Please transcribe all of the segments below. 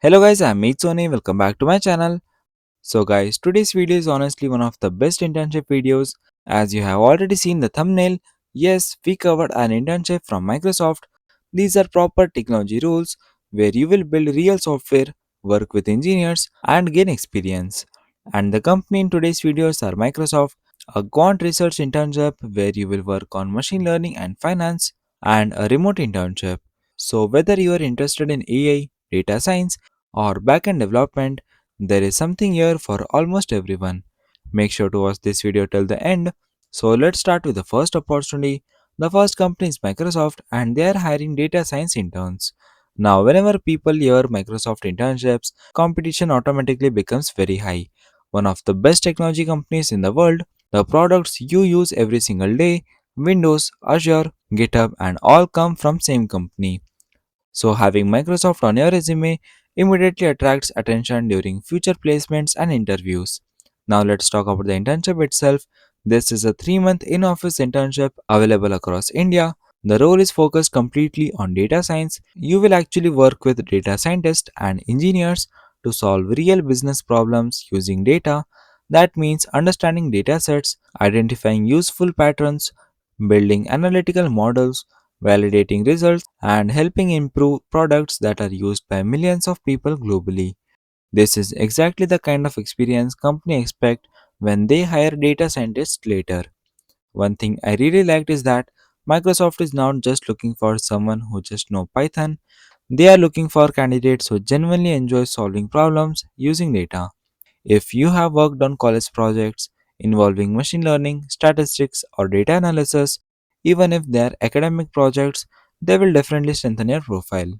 Hello guys, I'm Sony. Welcome back to my channel. So guys, today's video is honestly one of the best internship videos. As you have already seen the thumbnail, yes, we covered an internship from Microsoft. These are proper technology rules where you will build real software, work with engineers and gain experience. And the company in today's videos are Microsoft, a Quant Research Internship where you will work on machine learning and finance, and a remote internship. So whether you are interested in AI, data science, or backend development, there is something here for almost everyone. Make sure to watch this video till the end. So let's start with the first opportunity. The first company is Microsoft and they are hiring data science interns. Now, whenever people hear Microsoft internships, competition automatically becomes very high. One of the best technology companies in the world, the products you use every single day, Windows, Azure, GitHub, and all come from same company. So having Microsoft on your resume immediately attracts attention during future placements and interviews. Now let's talk about the internship itself. This is a 3-month in-office internship available across India. The role is focused completely on data science. You will actually work with data scientists and engineers to solve real business problems using data. That means understanding data sets, identifying useful patterns, building analytical models, validating results, and helping improve products that are used by millions of people globally. This is exactly the kind of experience companies expect when they hire data scientists later. One thing I really liked is that Microsoft is not just looking for someone who just know Python, they are looking for candidates who genuinely enjoy solving problems using data. If you have worked on college projects involving machine learning, statistics, or data analysis, even if they are academic projects, they will definitely strengthen your profile.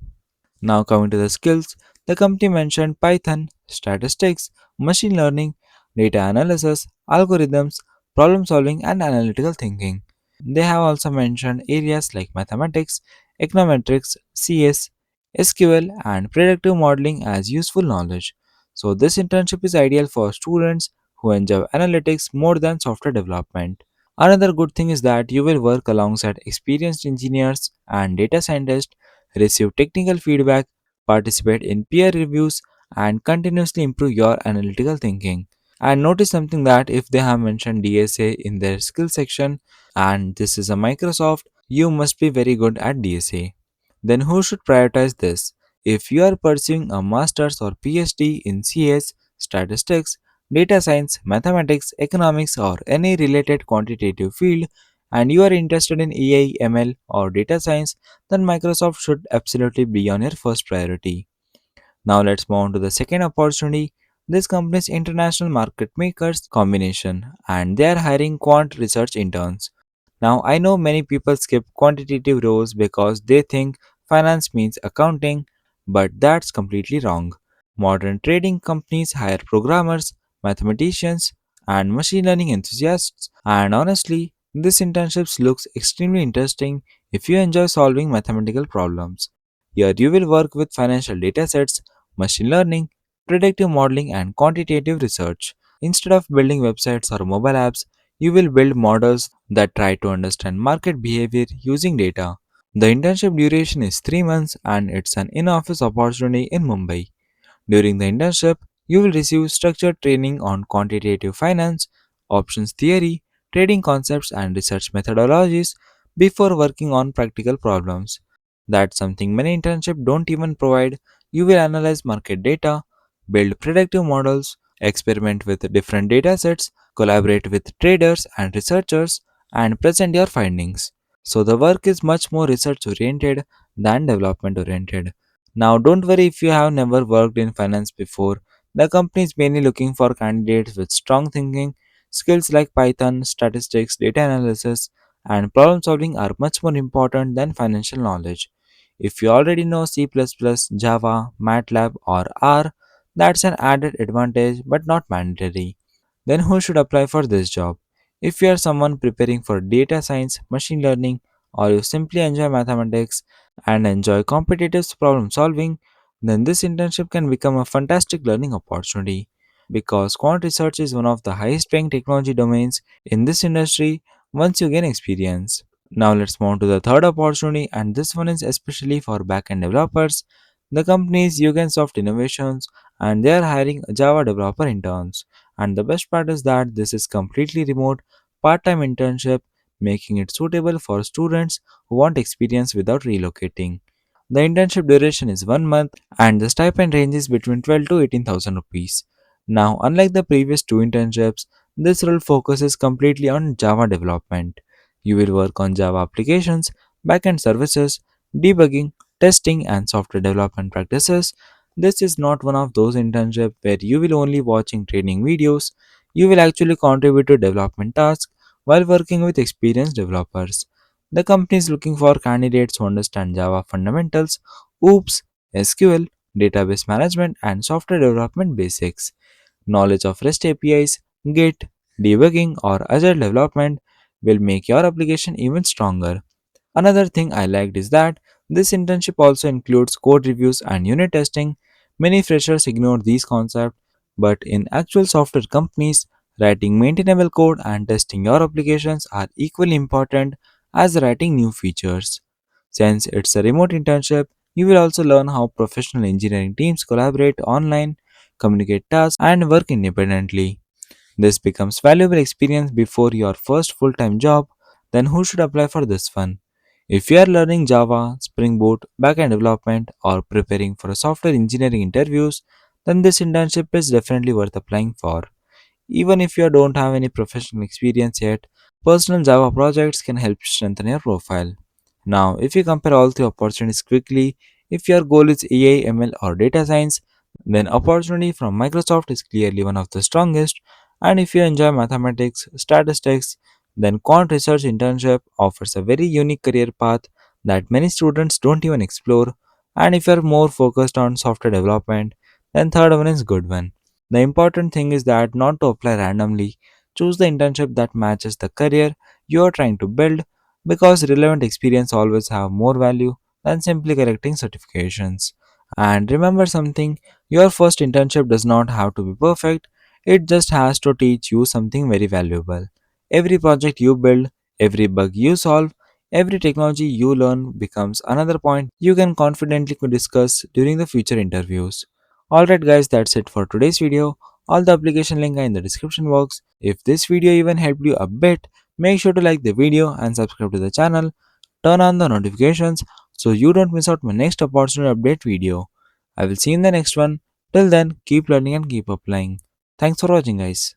Now, coming to the skills, the company mentioned Python, statistics, machine learning, data analysis, algorithms, problem solving, and analytical thinking. They have also mentioned areas like mathematics, econometrics, CS, SQL, and predictive modeling as useful knowledge. So, this internship is ideal for students who enjoy analytics more than software development. Another good thing is that you will work alongside experienced engineers and data scientists, receive technical feedback, participate in peer reviews, and continuously improve your analytical thinking. And notice something that if they have mentioned DSA in their skill section and this is a Microsoft, you must be very good at DSA. Then who should prioritize this? If you are pursuing a master's or PhD in CS, statistics, data science, mathematics, economics, or any related quantitative field, and you are interested in AI, ML, or data science, then Microsoft should absolutely be on your first priority. Now let's move on to the second opportunity. This company is International Marketmakers Combination and they are hiring Quant Research Interns. Now I know many people skip quantitative roles because they think finance means accounting, but that's completely wrong. Modern trading companies hire programmers, mathematicians, and machine learning enthusiasts, and honestly, this internship looks extremely interesting if you enjoy solving mathematical problems. Here you will work with financial data sets, machine learning, predictive modeling, and quantitative research. Instead of building websites or mobile apps, you will build models that try to understand market behavior using data. The internship duration is 3 months and it's an in office opportunity in Mumbai. During the internship, you will receive structured training on quantitative finance, options theory, trading concepts, and research methodologies before working on practical problems. That's something many internships don't even provide. You will analyze market data, build predictive models, experiment with different data sets, collaborate with traders and researchers, and present your findings. So the work is much more research oriented than development oriented. Now, don't worry if you have never worked in finance before. The company is mainly looking for candidates with strong thinking. Skills like Python, statistics, data analysis, and problem solving are much more important than financial knowledge. If you already know C++, Java, MATLAB, or R, that's an added advantage but not mandatory. Then who should apply for this job? If you are someone preparing for data science, machine learning, or you simply enjoy mathematics and enjoy competitive problem solving, then this internship can become a fantastic learning opportunity because quant research is one of the highest paying technology domains in this industry once you gain experience. Now let's move on to the third opportunity, and this one is especially for backend developers. The company is Yugensoft Innovations and they are hiring Java Developer Interns. And the best part is that this is completely remote part-time internship, making it suitable for students who want experience without relocating. The internship duration is 1 month and the stipend ranges between 12 to 18,000 rupees. Now, unlike the previous two internships, this role focuses completely on Java development. You will work on Java applications, backend services, debugging, testing, and software development practices. This is not one of those internships where you will only watching training videos. You will actually contribute to development tasks while working with experienced developers. The company is looking for candidates who understand Java fundamentals, OOPS, SQL, database management, and software development basics. Knowledge of REST APIs, Git, debugging, or agile development will make your application even stronger. Another thing I liked is that this internship also includes code reviews and unit testing. Many freshers ignore these concepts, but in actual software companies, writing maintainable code and testing your applications are equally important as writing new features. Since it's a remote internship, you will also learn how professional engineering teams collaborate online, communicate tasks, and work independently. This becomes valuable experience before your first full-time job, then who should apply for this one? If you are learning Java, Spring Boot, backend development, or preparing for a software engineering interviews, then this internship is definitely worth applying for. Even if you don't have any professional experience yet, personal Java projects can help strengthen your profile. Now, if you compare all three opportunities quickly, if your goal is AI, ML, or data science, then opportunity from Microsoft is clearly one of the strongest. And if you enjoy mathematics, statistics, then Quant Research Internship offers a very unique career path that many students don't even explore. And if you're more focused on software development, then third one is good one. The important thing is that not to apply randomly. Choose the internship that matches the career you are trying to build because relevant experience always have more value than simply collecting certifications. And remember something, your first internship does not have to be perfect, it just has to teach you something very valuable. Every project you build, every bug you solve, every technology you learn becomes another point you can confidently discuss during the future interviews. Alright guys, that's it for today's video. All the application link are in the description box. If this video even helped you a bit, make sure to like the video and subscribe to the channel. Turn on the notifications so you don't miss out my next opportunity update video. I will see you in the next one. Till then, keep learning and keep applying. Thanks for watching guys.